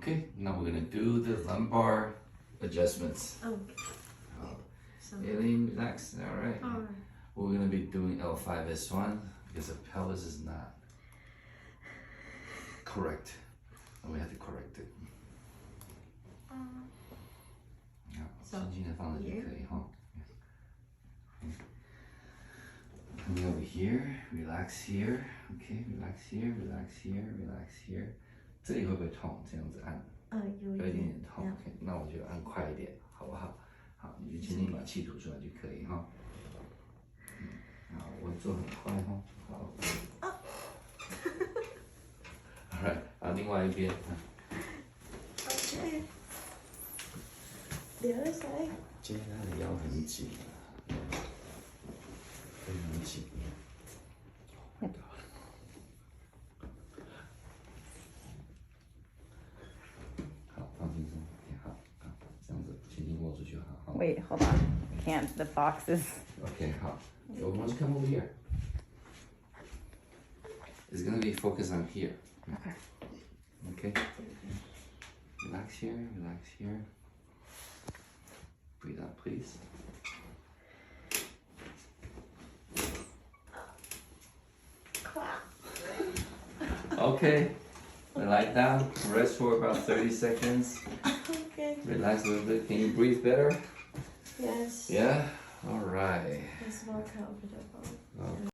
Okay, now we're gonna do the lumbar adjustments. Okay. Aileen, relax. All right. Alright. We're gonna be doing L5S1 because the pelvis is not correct, and we have to correct it. 好，轻轻的放着就可以哈。Coming over here, relax here. Okay, relax here, relax here, relax here. 这里会不会痛？这样子按，有一点点痛。OK， 那我就按快一点，好不好？好，你就轻轻把气吐出来就可以哈。好，我做很快哈。好。Alright， 好，另外一边。Okay. The other side. 今天他的腰很紧，非常紧。好，放轻松，好，这样子轻轻握住就好。Wait, hold on. I can't. The box is. Okay, 好。So why don't you come over here? It's gonna be focused on here. Okay. Okay. Relax here, relax here. Breathe out, please. Okay. Lie down. Rest for about 30 seconds. Okay. Relax a little bit. Can you breathe better? Yes. Yeah? Alright. It's more comfortable. Okay.